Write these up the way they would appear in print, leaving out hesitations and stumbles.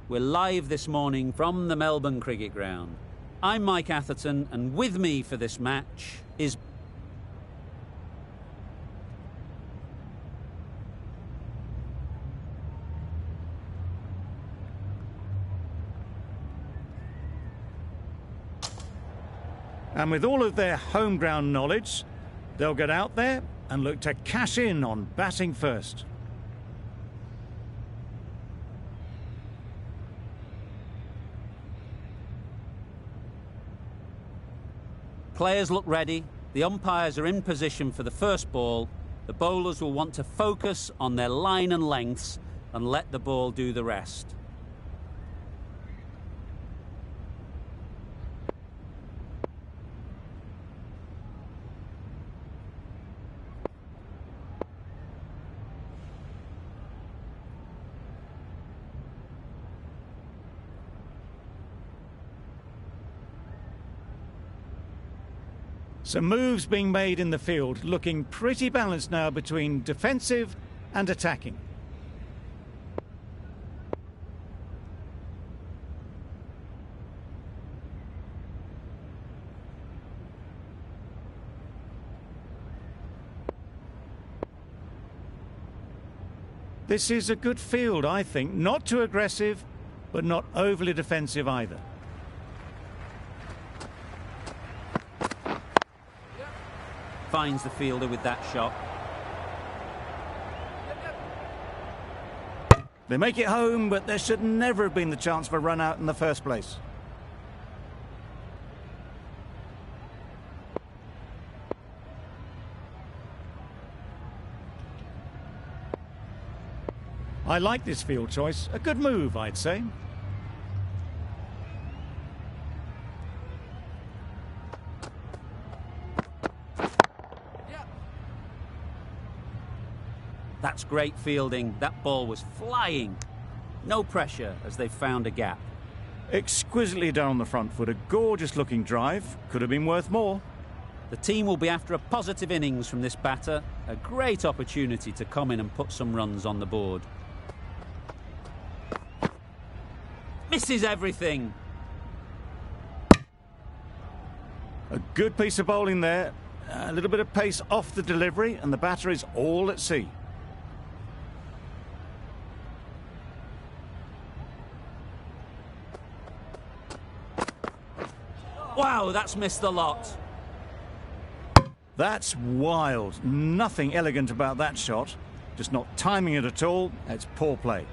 We're live this morning from the Melbourne Cricket Ground. I'm Mike Atherton, and with me for this match is... And with all of their home ground knowledge, they'll get out there and look to cash in on batting first. Players look ready, the umpires are in position for the first ball, the bowlers will want to focus on their line and lengths and let the ball do the rest. Some moves being made in the field, looking pretty balanced now between defensive and attacking. This is a good field, I think. Not too aggressive, but not overly defensive either. Finds the fielder with that shot. They make it home, but there should never have been the chance for a run out in the first place. I like this field choice. A good move, I'd say. That's great fielding. That ball was flying. No pressure as they found a gap. Exquisitely done on the front foot. A gorgeous looking drive. Could have been worth more. The team will be after a positive innings from this batter. A great opportunity to come in and put some runs on the board. Misses everything. A good piece of bowling there. A little bit of pace off the delivery, and the batter is all at sea. Wow, that's missed the lot. That's wild. Nothing elegant about that shot. Just not timing it at all. It's poor play.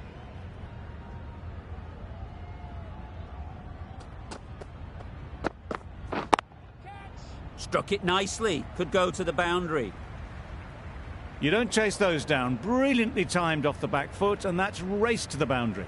Struck it nicely. Could go to the boundary. You don't chase those down. Brilliantly timed off the back foot, and that's raced to the boundary.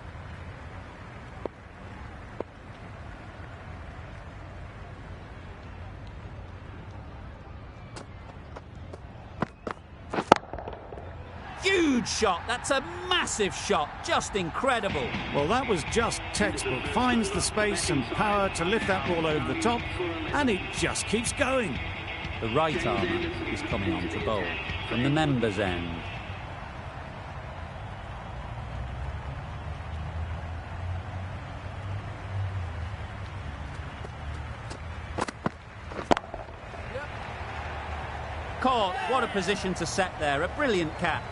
Huge shot. That's a massive shot. Just incredible. Well, that was just textbook. Finds the space and power to lift that ball over the top, and it just keeps going. The right armour is coming on to bowl from the members' end. Caught. What a position to set there. A brilliant catch.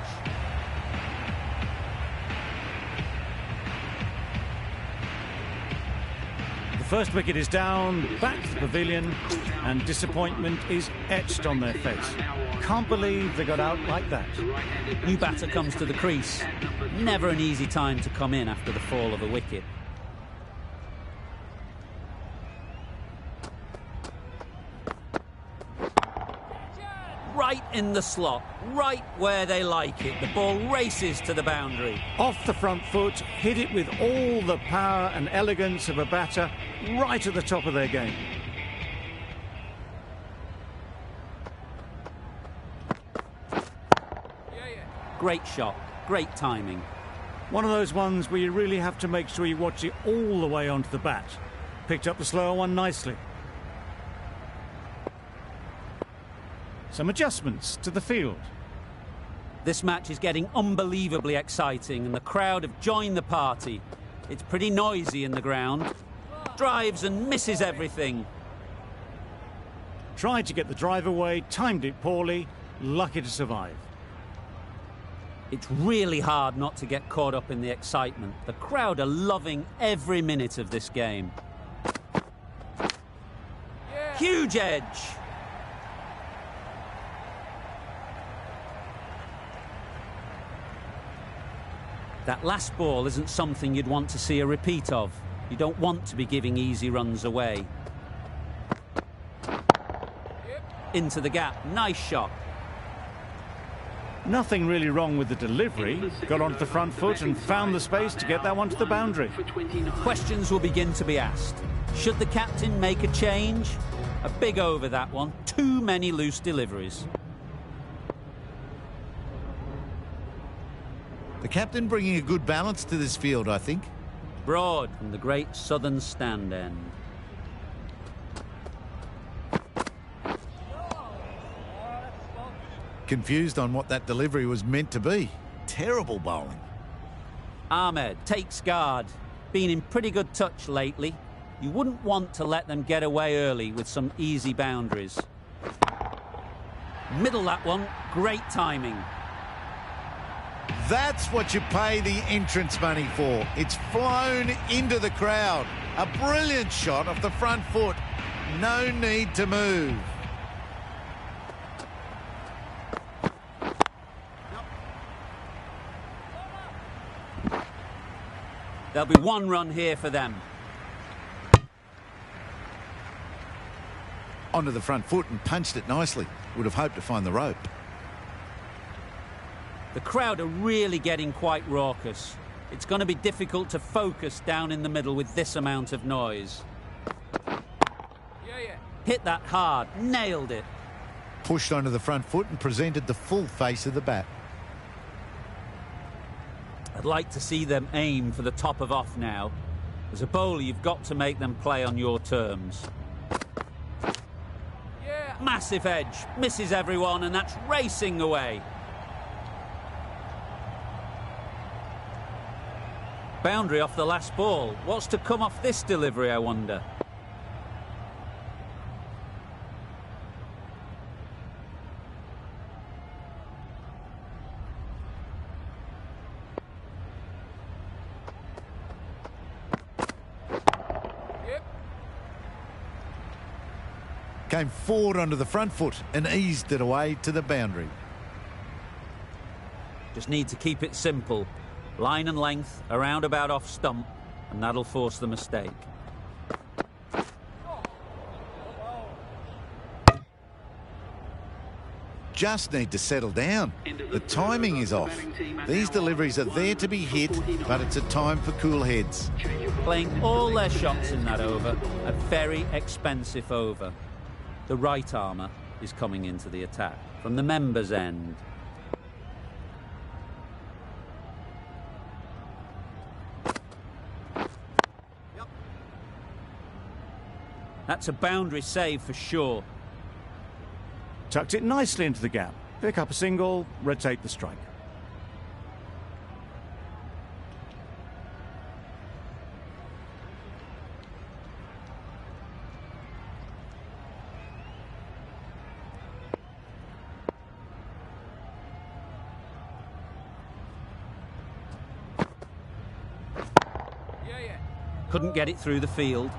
The first wicket is down, back to the pavilion, and disappointment is etched on their face. Can't believe they got out like that. New batter comes to the crease. Never an easy time to come in after the fall of a wicket. Right in the slot, right where they like it. The ball races to the boundary. Off the front foot, hit it with all the power and elegance of a batter, right at the top of their game. Great shot, great timing. One of those ones where you really have to make sure you watch it all the way onto the bat. Picked up the slower one nicely. Some adjustments to the field. This match is getting unbelievably exciting and the crowd have joined the party. It's pretty noisy in the ground. Drives and misses everything. Tried to get the drive away, timed it poorly, lucky to survive. It's really hard not to get caught up in the excitement. The crowd are loving every minute of this game. Yeah. Huge edge. That last ball isn't something you'd want to see a repeat of. You don't want to be giving easy runs away. Into the gap. Nice shot. Nothing really wrong with the delivery. Got onto the front foot and found the space to get that one to the boundary. Questions will begin to be asked. Should the captain make a change? A big over, that one. Too many loose deliveries. The captain bringing a good balance to this field, I think. Broad from the great southern stand end. Confused on what that delivery was meant to be. Terrible bowling. Ahmed takes guard. Been in pretty good touch lately. You wouldn't want to let them get away early with some easy boundaries. Middle that one. Great timing. That's what you pay the entrance money for. It's flown into the crowd. A brilliant shot off the front foot. No need to move. There'll be one run here for them. Onto the front foot and punched it nicely. Would have hoped to find the rope. The crowd are really getting quite raucous. It's going to be difficult to focus down in the middle with this amount of noise. Hit that hard. Nailed it. Pushed onto the front foot and presented the full face of the bat. I'd like to see them aim for the top of off now. As a bowler, you've got to make them play on your terms. Yeah. Massive edge. Misses everyone, and that's racing away. Boundary off the last ball. What's to come off this delivery, I wonder? Came forward onto the front foot and eased it away to the boundary. Just need to keep it simple. Line and length, around about off stump, and that'll force the mistake. Just need to settle down. The timing is off. These deliveries are there to be hit, but it's a time for cool heads. Playing all their shots in that over, a very expensive over. The right armour is coming into the attack from the members' end. That's a boundary save for sure. Tucked it nicely into the gap. Pick up a single, rotate the strike. Couldn't get it through the field.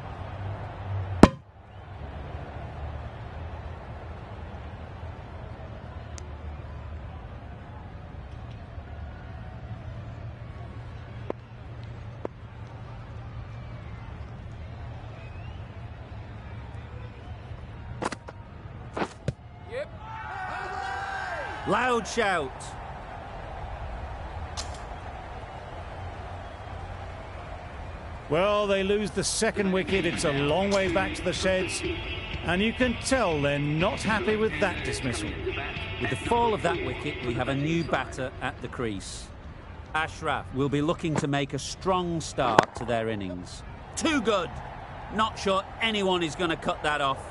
Loud shout. Well, they lose the second wicket. It's a long way back to the sheds. And you can tell they're not happy with that dismissal. With the fall of that wicket, we have a new batter at the crease. Ashraf will be looking to make a strong start to their innings. Too good. Not sure anyone is going to cut that off.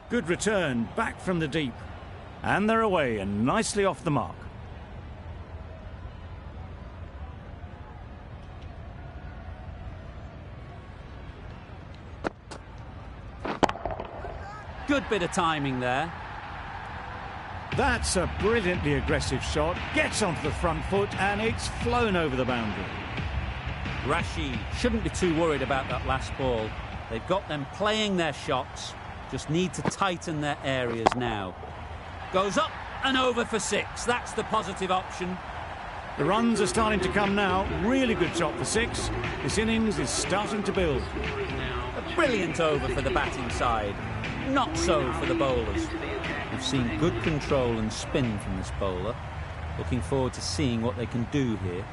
Good return, back from the deep. And they're away and nicely off the mark. Good bit of timing there. That's a brilliantly aggressive shot. Gets onto the front foot and it's flown over the boundary. Rashid shouldn't be too worried about that last ball. They've got them playing their shots, just need to tighten their areas now. Goes up and over for 6. That's the positive option. The runs are starting to come now. Really good shot for 6. This innings is starting to build. A brilliant over for the batting side. Not so for the bowlers. We've seen good control and spin from this bowler. Looking forward to seeing what they can do here.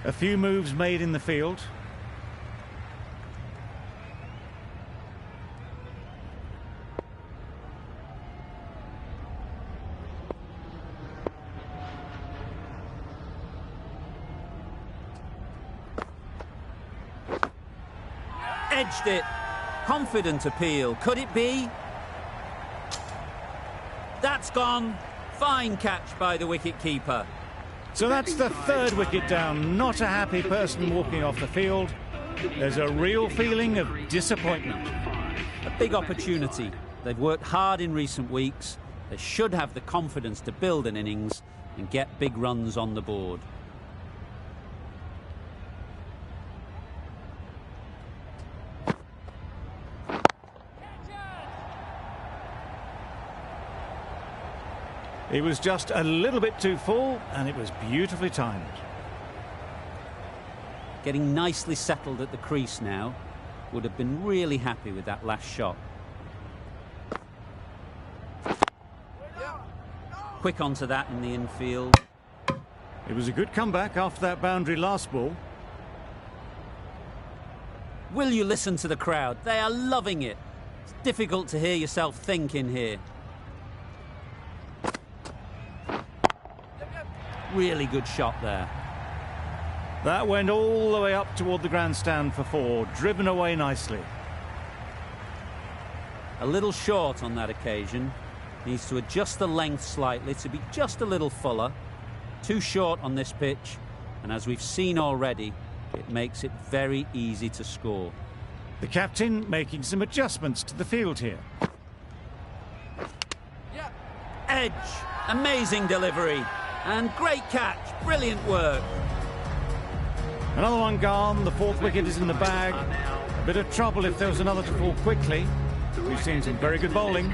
A few moves made in the field. Edged it. Confident appeal. Could it be? That's gone. Fine catch by the wicket-keeper. So that's the 3rd wicket down. Not a happy person walking off the field. There's a real feeling of disappointment. A big opportunity. They've worked hard in recent weeks. They should have the confidence to build an innings and get big runs on the board. He was just a little bit too full and it was beautifully timed. Getting nicely settled at the crease now. Would have been really happy with that last shot. Quick onto that in the infield. It was a good comeback after that boundary last ball. Will you listen to the crowd? They are loving it. It's difficult to hear yourself think in here. Really good shot there. That went all the way up toward the grandstand for 4, driven away nicely. A little short on that occasion. Needs to adjust the length slightly to be just a little fuller. Too short on this pitch, and as we've seen already, it makes it very easy to score. The captain making some adjustments to the field here. Edge, amazing delivery. And great catch, brilliant work. Another one gone, the 4th wicket is in the bag. A bit of trouble if there was another to fall quickly. We've seen some very good bowling.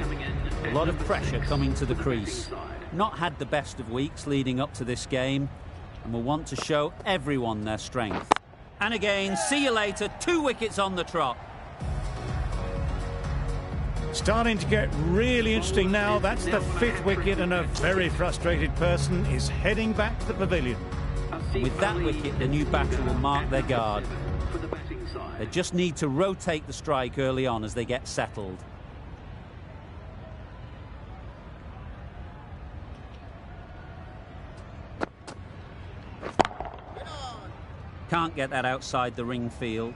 A lot of pressure coming to the crease. Not had the best of weeks leading up to this game, and will want to show everyone their strength. And again, see you later, 2 wickets on the trot. Starting to get really interesting now. That's the 5th wicket and a very frustrated person is heading back to the pavilion. With that wicket, the new batter will mark their guard. They just need to rotate the strike early on as they get settled. Can't get that outside the ring field.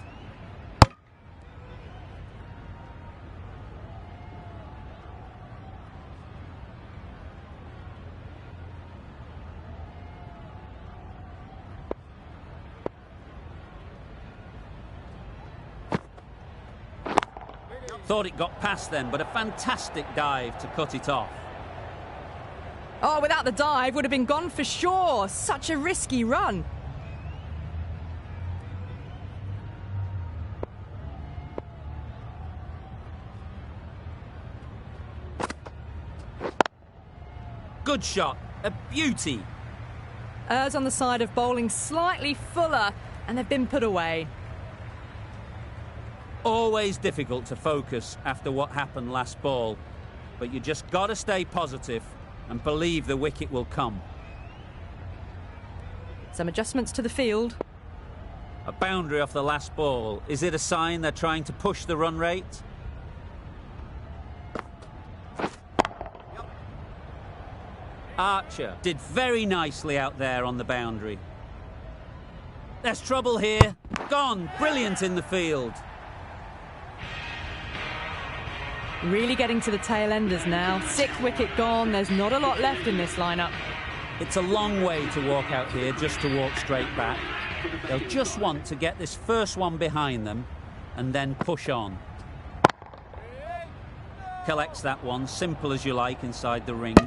Thought it got past them, but a fantastic dive to cut it off. Oh, without the dive, would have been gone for sure. Such a risky run. Good shot, a beauty. Errs on the side of bowling slightly fuller, and they've been put away. Always difficult to focus after what happened last ball, but you just got to stay positive and believe the wicket will come. Some adjustments to the field. A boundary off the last ball. Is it a sign they're trying to push the run rate? Archer did very nicely out there on the boundary. There's trouble here. Gone. Brilliant in the field. Really getting to the tail enders now. 6th wicket gone. There's not a lot left in this lineup. It's a long way to walk out here just to walk straight back. They'll just want to get this first one behind them and then push on. Collects that one, simple as you like, inside the ring.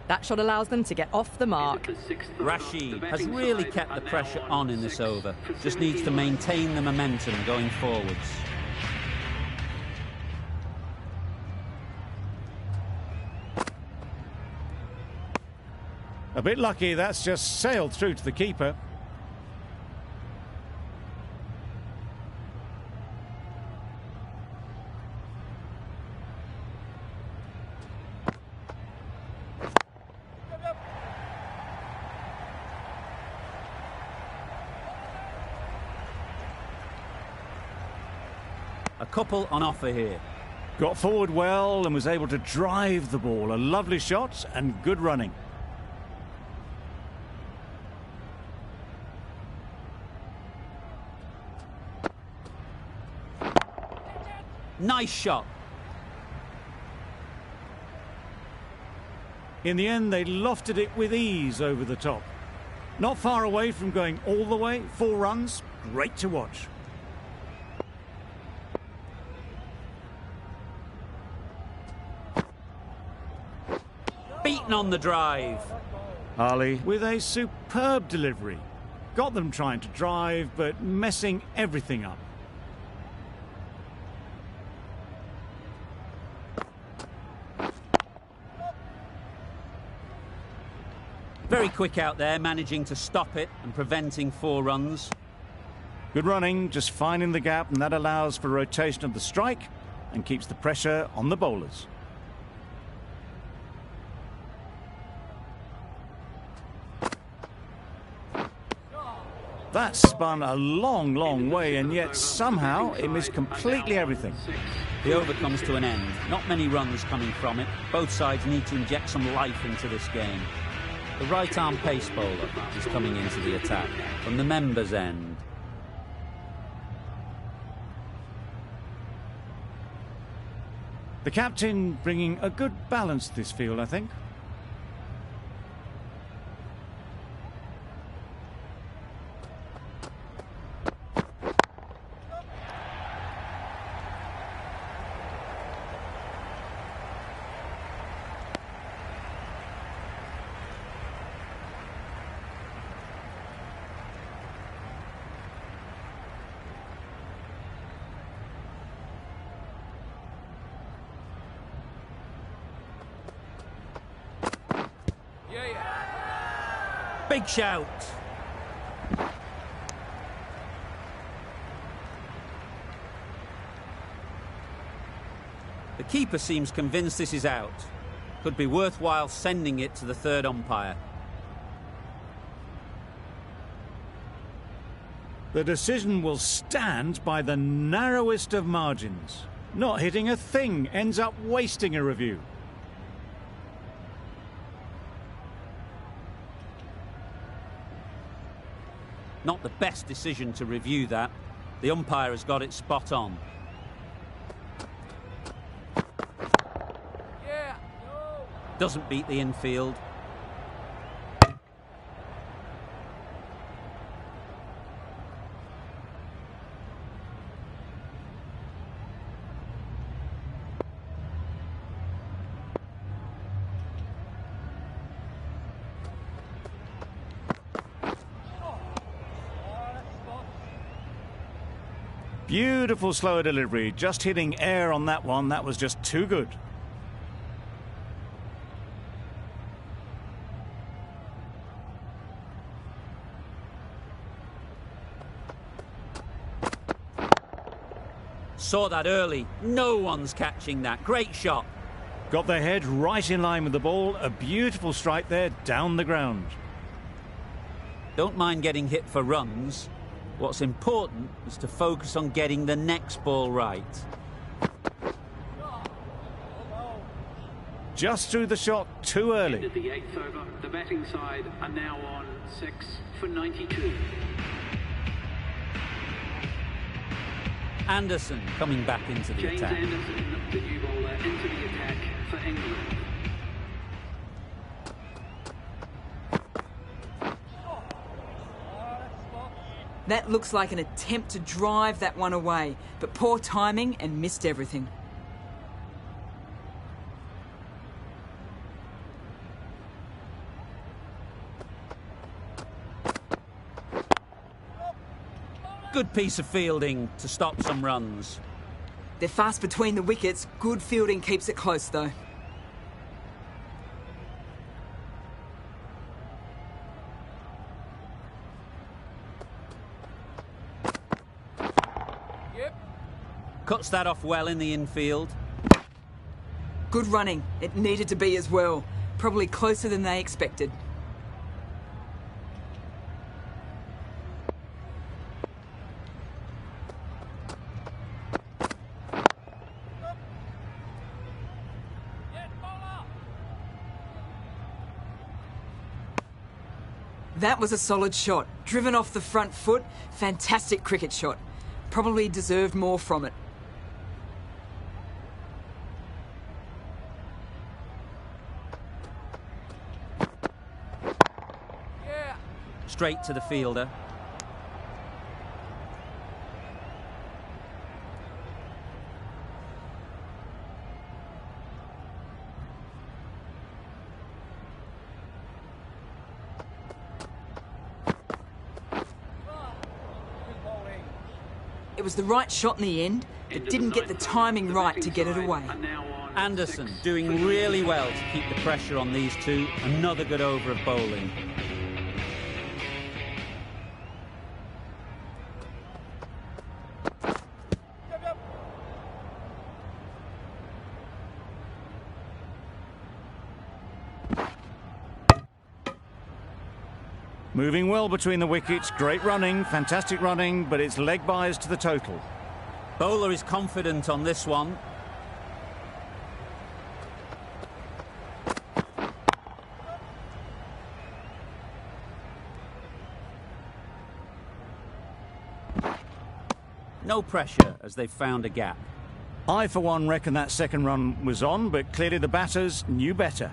That shot allows them to get off the mark. Rashid has really kept the pressure on in this over. Just needs to maintain the momentum going forwards. A bit lucky, that's just sailed through to the keeper. A couple on offer here. Got forward well and was able to drive the ball. A lovely shot and good running. Nice shot. In the end, they lofted it with ease over the top. Not far away from going all the way. 4 runs. Great to watch. Beaten on the drive. Ali with a superb delivery. Got them trying to drive, but messing everything up. Very quick out there, managing to stop it and preventing 4 runs. Good running, just finding the gap, and that allows for rotation of the strike and keeps the pressure on the bowlers. That spun a long, long way, and yet somehow it missed completely everything. The over comes to an end. Not many runs coming from it. Both sides need to inject some life into this game. The right-arm pace bowler is coming into the attack from the members' end. The captain bringing a good balance to this field, I think. Big shout. The keeper seems convinced this is out. Could be worthwhile sending it to the 3rd umpire. The decision will stand by the narrowest of margins. Not hitting a thing ends up wasting a review. Not the best decision to review that. The umpire has got it spot on. Doesn't beat the infield. Beautiful slower delivery, just hitting air on that one. That was just too good. Saw that early. No one's catching that. Great shot. Got their head right in line with the ball. A beautiful strike there down the ground. Don't mind getting hit for runs. What's important is to focus on getting the next ball right. Just threw the shot too early. At the 8th over, the batting side are now on 6 for 92. Anderson coming back into the James attack. Anderson, the new bowler, into the attack for England. That looks like an attempt to drive that one away, but poor timing and missed everything. Good piece of fielding to stop some runs. They're fast between the wickets. Good fielding keeps it close, though. Cuts that off well in the infield. Good running. It needed to be as well. Probably closer than they expected. That was a solid shot. Driven off the front foot. Fantastic cricket shot. Probably deserved more from it. Straight to the fielder. It was the right shot in the end, but didn't get the timing right to get it away. Anderson doing really well to keep the pressure on these two. Another good over of bowling. Moving well between the wickets. Great running, fantastic running, but it's leg byes to the total. Bowler is confident on this one. No pressure as they've found a gap. I, for one, reckon that second run was on, but clearly the batters knew better.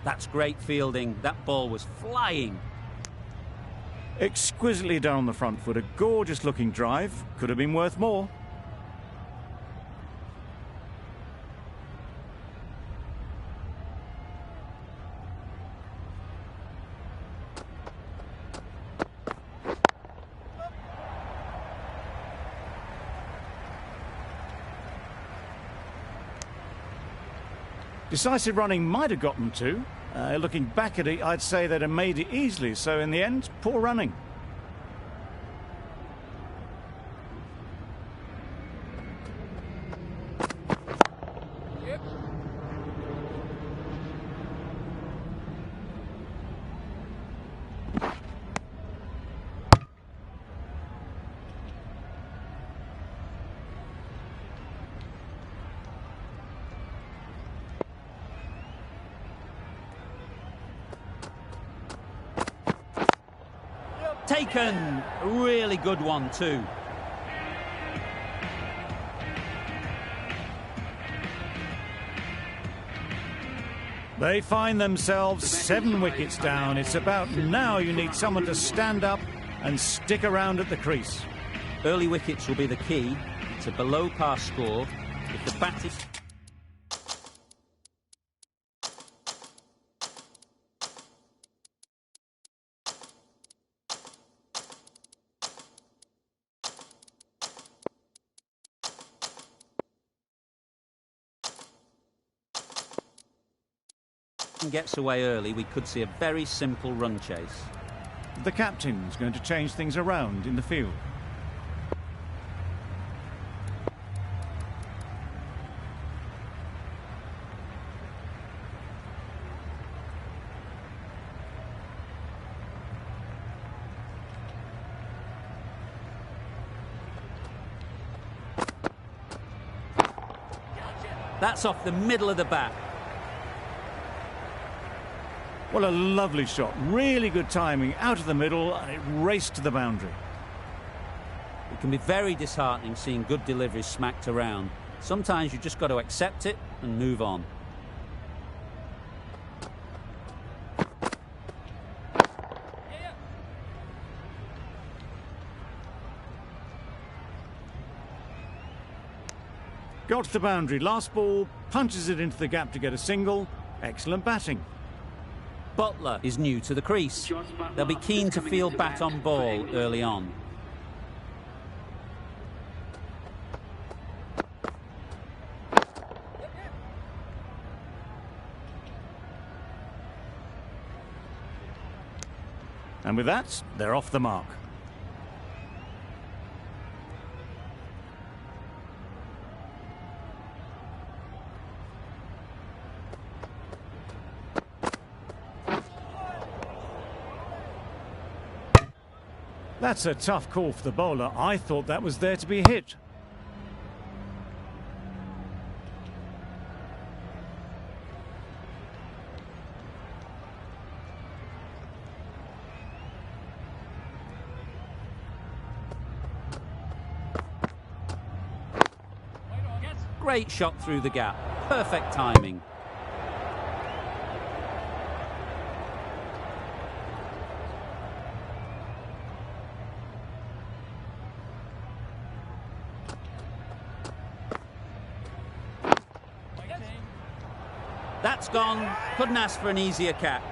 That's great fielding. That ball was flying. Exquisitely done on the front foot. A gorgeous looking drive. Could have been worth more. Decisive running might have got them to. Looking back at it, I'd say they'd have made it easily. So in the end, poor running. Taken. A really good one too. They find themselves 7 wickets down. It's about now you need someone to stand up and stick around at the crease. Early wickets will be the key. It's a below par score. If the batters... gets away early, we could see a very simple run chase. The captain's going to change things around in the field. That's off the middle of the bat. Well, a lovely shot. Really good timing. Out of the middle, and it raced to the boundary. It can be very disheartening seeing good deliveries smacked around. Sometimes you've just got to accept it and move on. Got to the boundary. Last ball, punches it into the gap to get a single. Excellent batting. Butler is new to the crease. They'll be keen to field bat on ball early on. And with that, they're off the mark. That's a tough call for the bowler. I thought that was there to be hit. Great shot through the gap. Perfect timing. That's gone. Couldn't ask for an easier catch.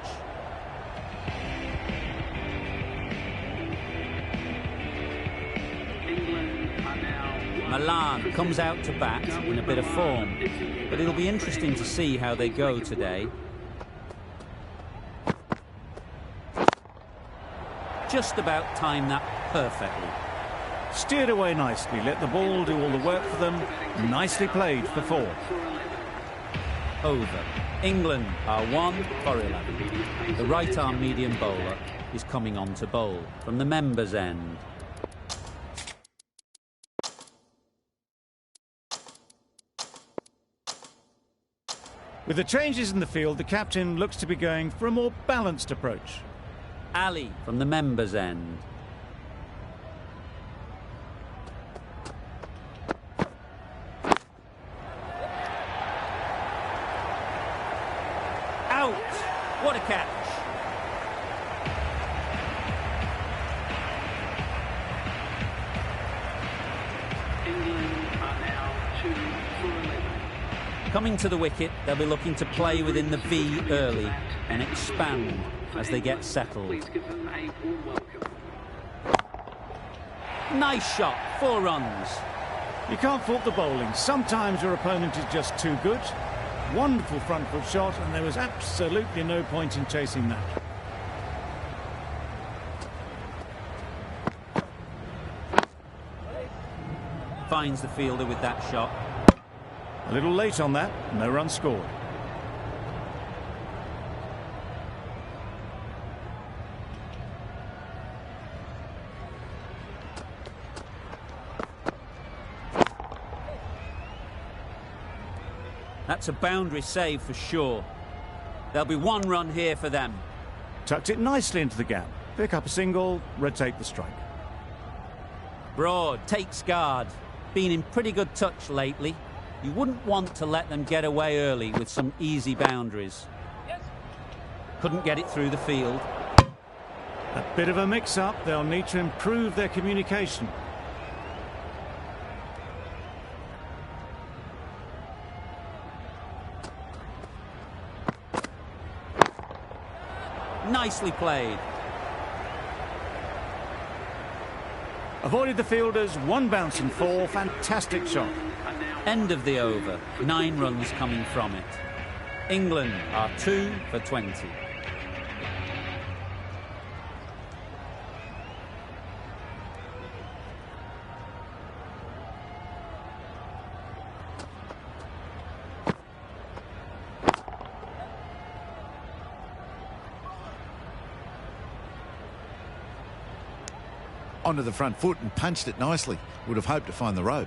Milan comes out to bat in a bit of form, but it'll be interesting to see how they go today. Just about timed that perfectly. Steered away nicely, let the ball do all the work for them. Nicely played for 4. Over. England are 1 for 11. The right-arm medium bowler is coming on to bowl from the members' end. With the changes in the field, the captain looks to be going for a more balanced approach. Ali from the members' end. Out! What a catch! England are now 2 for 11. Coming to the wicket, they'll be looking to play within the V early and expand as they get settled. Please give them a warm welcome. Nice shot, 4 runs. You can't fault the bowling. Sometimes your opponent is just too good. Wonderful front foot shot, and there was absolutely no point in chasing that. Finds the fielder with that shot. A little late on that, no run scored. That's a boundary save for sure. There'll be 1 run here for them. Tucked it nicely into the gap. Pick up a single, rotate the strike. Broad takes guard. Been in pretty good touch lately. You wouldn't want to let them get away early with some easy boundaries. Couldn't get it through the field. A bit of a mix-up. They'll need to improve their communication. Nicely played. Avoided the fielders, 1 bounce and 4. Fantastic shot. End of the over. 9 runs coming from it. England are 2 for 20. Onto the front foot and punched it nicely. Would have hoped to find the rope.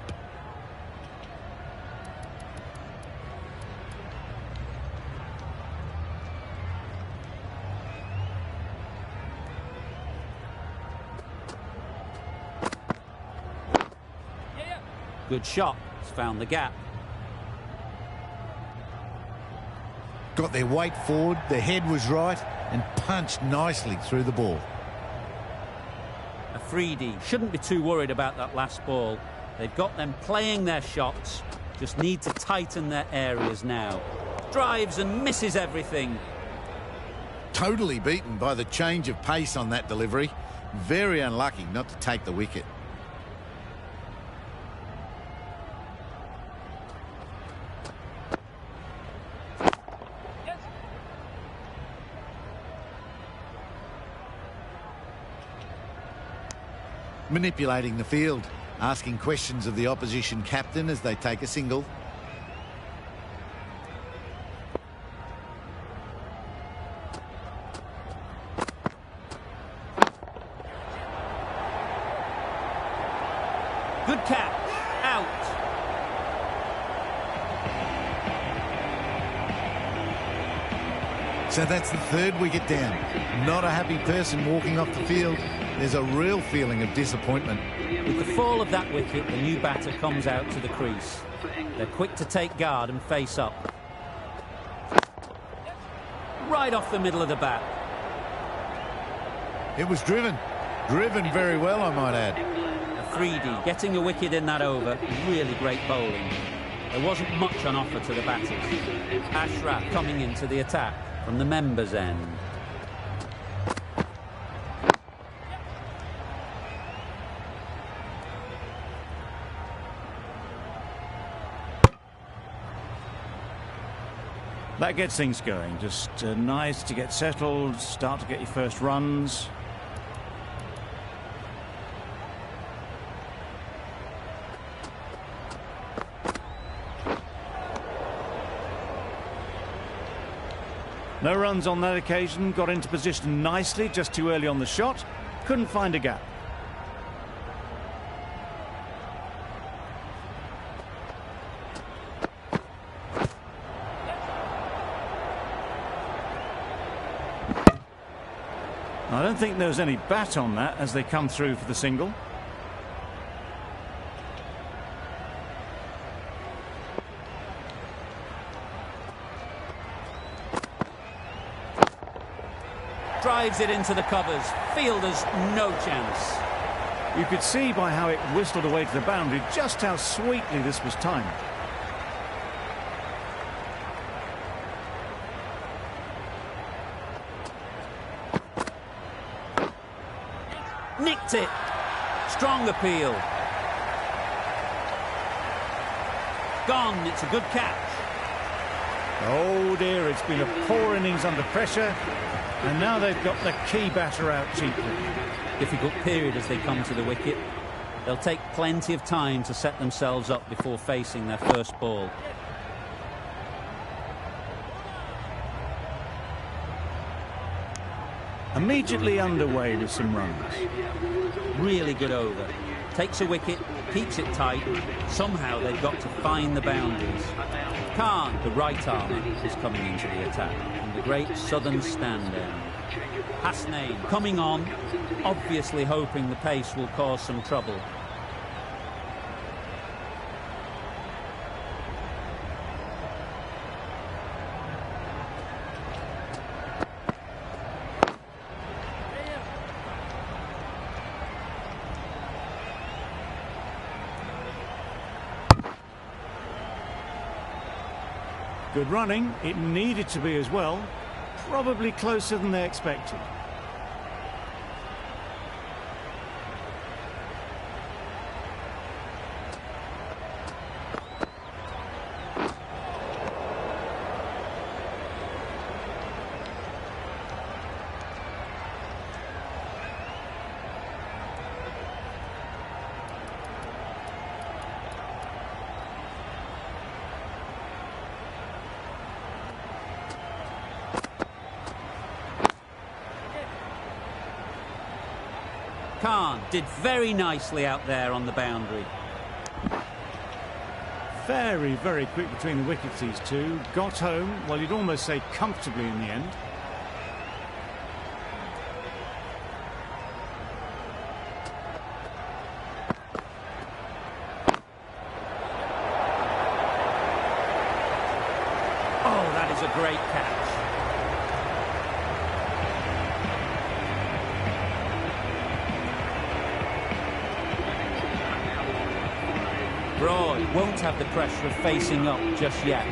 Good shot. It's found the gap. Got their weight forward, their head was right, and punched nicely through the ball. Afridi shouldn't be too worried about that last ball. They've got them playing their shots, just need to tighten their areas now. Drives and misses everything. Totally beaten by the change of pace on that delivery. Very unlucky not to take the wicket. Manipulating the field, asking questions of the opposition captain as they take a single. Good catch. Out. So that's the third wicket down. Not a happy person walking off the field. There's a real feeling of disappointment. With the fall of that wicket, the new batter comes out to the crease. They're quick to take guard and face up. Right off the middle of the bat. It was driven. Driven very well, I might add. Afridi getting a wicket in that over. Really great bowling. There wasn't much on offer to the batters. Ashraf coming into the attack from the members' end. That gets things going. Just nice to get settled, start to get your first runs. No runs on that occasion. Got into position nicely, just too early on the shot. Couldn't find a gap. I don't think there was any bat on that as they come through for the single. Drives it into the covers. Fielders no chance. You could see by how it whistled away to the boundary just how sweetly this was timed. Nicked it. Strong appeal. Gone. It's a good catch. Oh dear, it's been a poor innings under pressure, and now they've got the key batter out cheaply. Difficult period as they come to the wicket. They'll take plenty of time to set themselves up before facing their first ball. Immediately underway with some runs. Really good over. Takes a wicket, keeps it tight. Somehow they've got to find the boundaries. Khan, the right armer, is coming into the attack. And the great southern stand-down. Hasnain coming on, obviously hoping the pace will cause some trouble. Good running. It needed to be as well. Probably closer than they expected. Khan did very nicely out there on the boundary. Very, very quick between the wickets, these two. Got home, well, you'd almost say comfortably in the end. Oh, that is a great catch. Broad won't have the pressure of facing up just yet.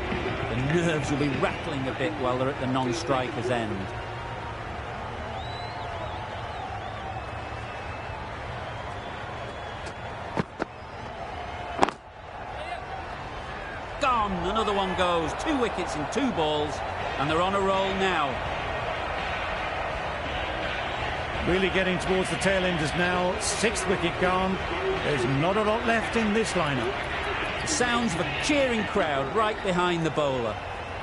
The nerves will be rattling a bit while they're at the non-striker's end. Gone! Another one goes. 2 wickets in 2 balls, and they're on a roll now. Really getting towards the tail enders now. 6th wicket gone. There's not a lot left in this lineup. The sounds of a cheering crowd right behind the bowler.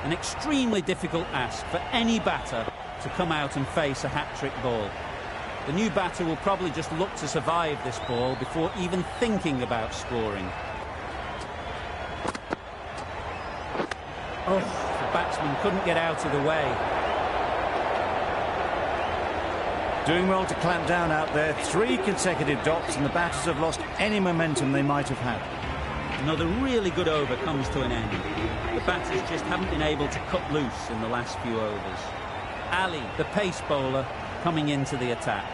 An extremely difficult ask for any batter to come out and face a hat-trick ball. The new batter will probably just look to survive this ball before even thinking about scoring. Oh, the batsman couldn't get out of the way. Doing well to clamp down out there. 3 consecutive dots, and the batters have lost any momentum they might have had. Another really good over comes to an end. The batters just haven't been able to cut loose in the last few overs. Ali, the pace bowler, coming into the attack.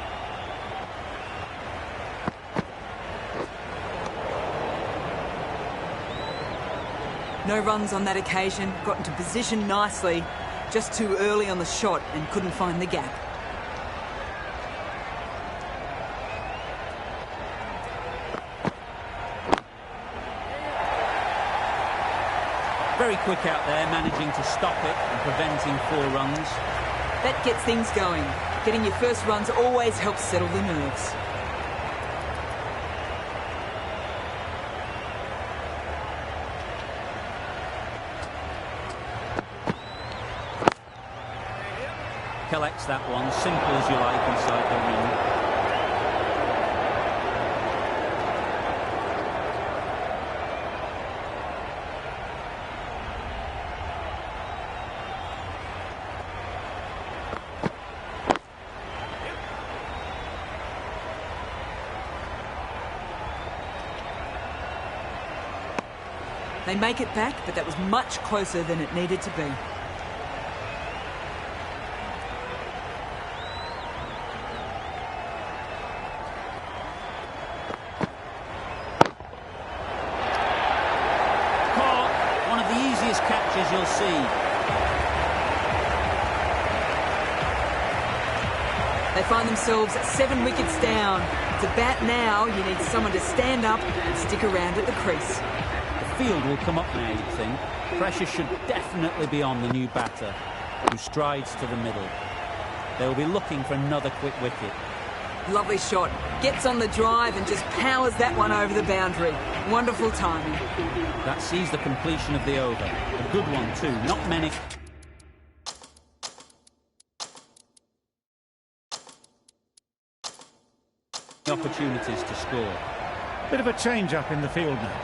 No runs on that occasion, got into position nicely, just too early on the shot and couldn't find the gap. Very quick out there, managing to stop it and preventing 4 runs. That gets things going. Getting your first runs always helps settle the nerves. Collects that one, simple as you like, inside the ring. They make it back, but that was much closer than it needed to be. Caught, one of the easiest catches you'll see. They find themselves 7 wickets down. To bat now, you need someone to stand up and stick around at the crease. The field will come up now, you'd think. Pressure should definitely be on the new batter, who strides to the middle. They will be looking for another quick wicket. Lovely shot. Gets on the drive and just powers that one over the boundary. Wonderful timing. That sees the completion of the over. A good one too, not many opportunities to score. Bit of a change up in the field now.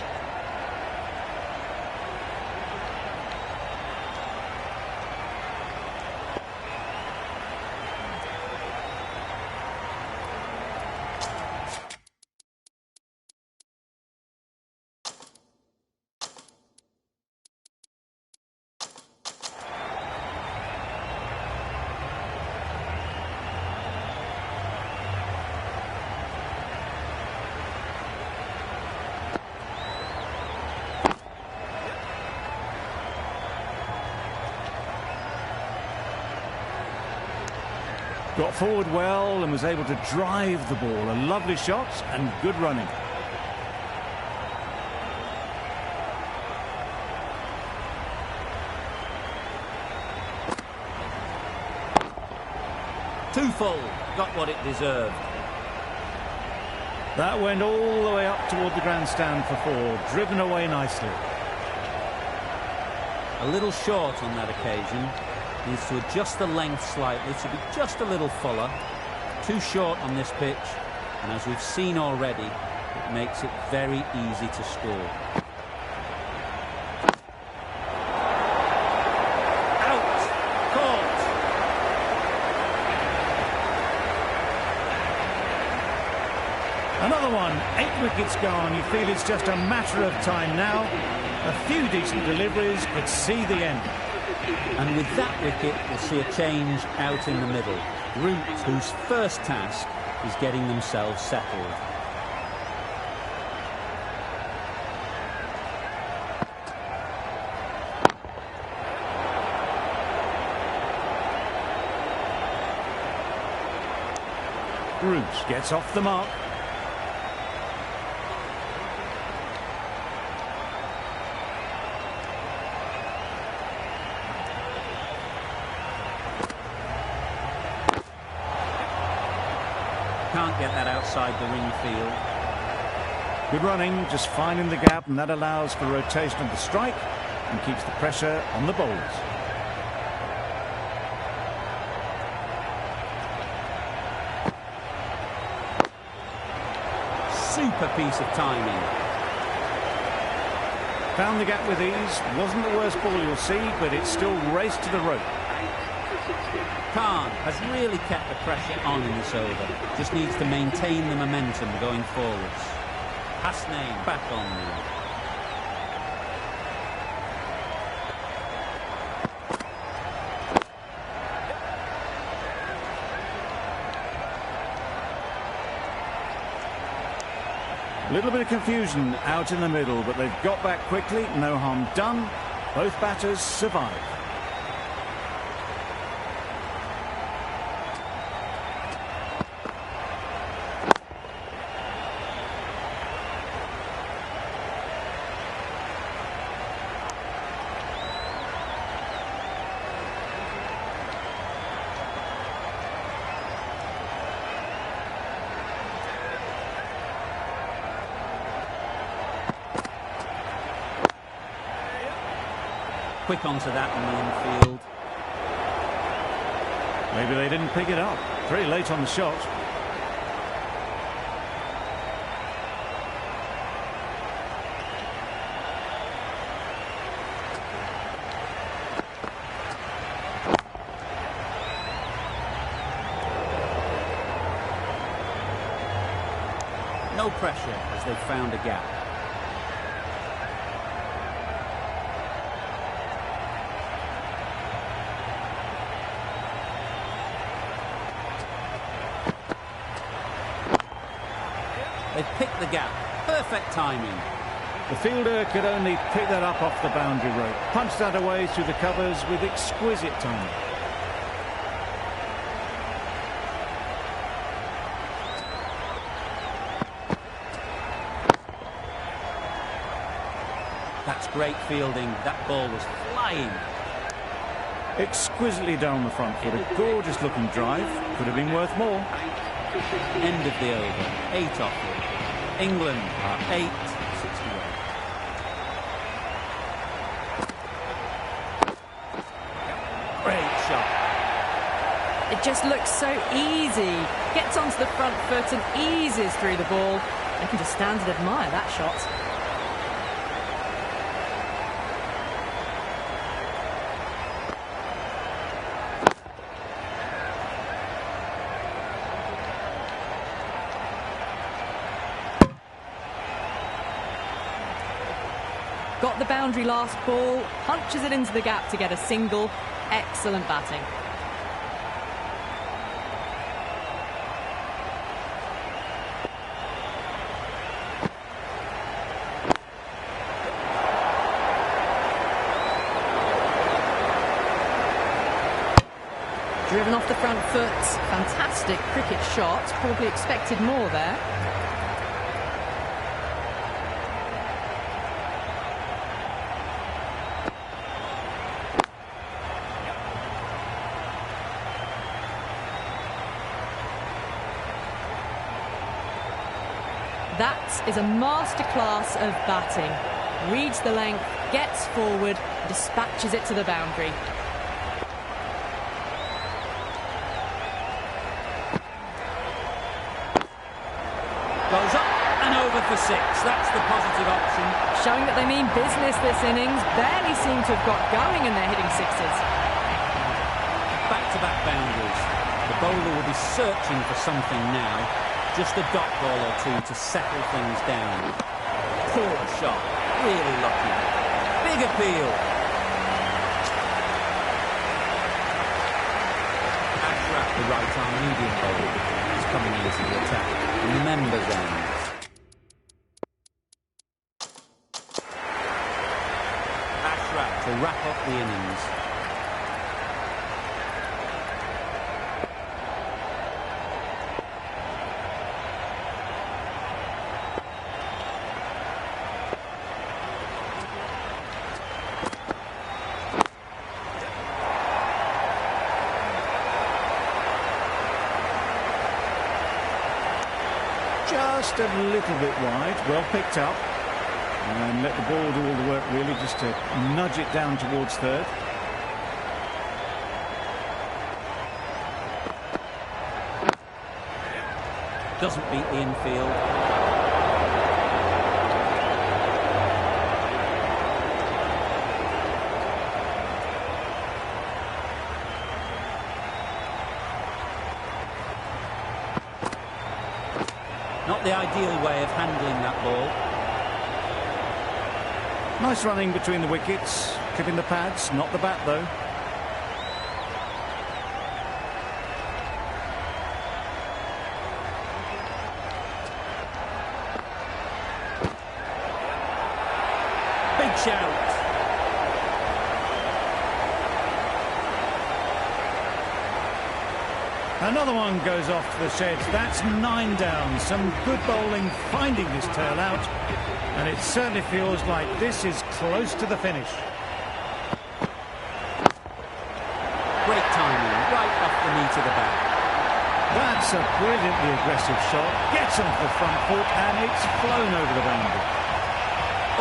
Got forward well and was able to drive the ball. A lovely shot and good running. Too full, got what it deserved. That went all the way up toward the grandstand for 4, driven away nicely. A little short on that occasion. Needs to adjust the length slightly to be just a little fuller. Too short on this pitch. And as we've seen already, it makes it very easy to score. Out! Caught! Another one, 8 wickets gone. You feel it's just a matter of time now. A few decent deliveries could see the end. And with that wicket, we'll see a change out in the middle. Root, whose first task is getting themselves settled. Root gets off the mark. Can't get that outside the ring field. Good running, just finding the gap, and that allows for rotation of the strike and keeps the pressure on the bowlers. Super piece of timing. Found the gap with ease. Wasn't the worst ball you'll see, but it still raced to the rope. Khan has really kept the pressure on in this over. Just needs to maintain the momentum going forwards. Hasnain back on now. A little bit of confusion out in the middle, but they've got back quickly. No harm done. Both batters survive. Quick onto that in the infield. Maybe they didn't pick it up. Very late on the shot. No pressure as they've found a gap. They've picked the gap. Perfect timing. The fielder could only pick that up off the boundary rope. Punched that away through the covers with exquisite timing. That's great fielding. That ball was flying. Exquisitely down the front foot. A gorgeous looking drive. Could have been worth more. End of the over. 8 off it. England are 8, 68. Great shot. It just looks so easy. Gets onto the front foot and eases through the ball. I can just stand and admire that shot. Got the boundary last ball, punches it into the gap to get a single. Excellent batting. Driven off the front foot, fantastic cricket shot, probably expected more there. That is a masterclass of batting. Reads the length, gets forward, dispatches it to the boundary. for 6. That's the positive option. Showing that they mean business this innings. Barely seem to have got going and they're hitting sixes. Back-to-back boundaries. The bowler will be searching for something now. Just a dot ball or two to settle things down. Poor shot. Really lucky. Big appeal. Ashraf, the right-arm medium bowler, is coming into the attack in the members' end. Ashraf to wrap up the innings. Just a little bit wide, well picked up, and let the ball do all the work really, just to nudge it down towards third. Doesn't beat the infield. Not the ideal way of handling that ball. Nice running between the wickets, clipping the pads, not the bat though. Big shout. Another one goes off to the sheds. That's 9 down. Some good bowling finding this tail out, and it certainly feels like this is close to the finish. Great timing, right off the knee to the back. That's a brilliantly aggressive shot. Gets onto the front foot, and it's flown over the boundary.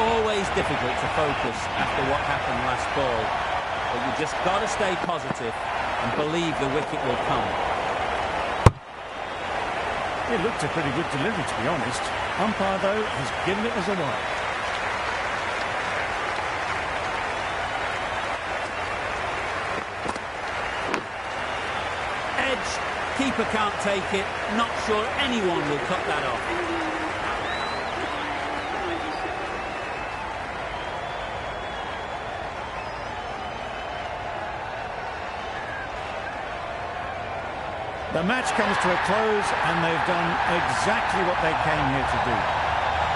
Always difficult to focus after what happened last ball, but you just got to stay positive and believe the wicket will come. It looked a pretty good delivery, to be honest. Umpire, though, has given it as a wide. Edge, keeper can't take it. Not sure anyone will cut that off. The match comes to a close, and they've done exactly what they came here to do.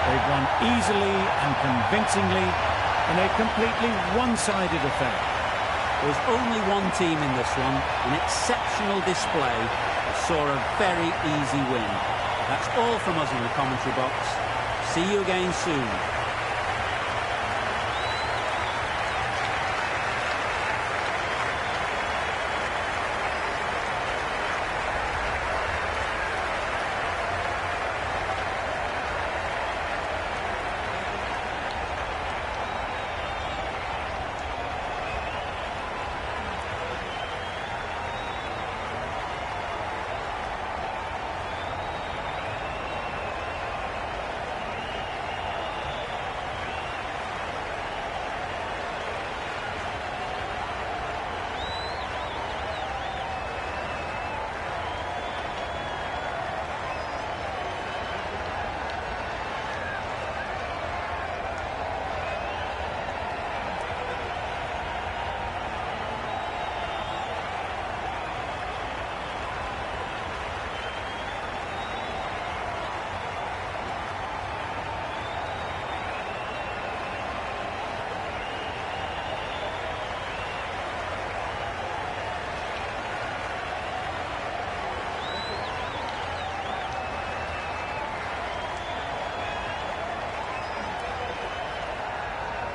They've won easily and convincingly in a completely one-sided affair. There's only one team in this one. An exceptional display saw a very easy win. That's all from us in the commentary box. See you again soon.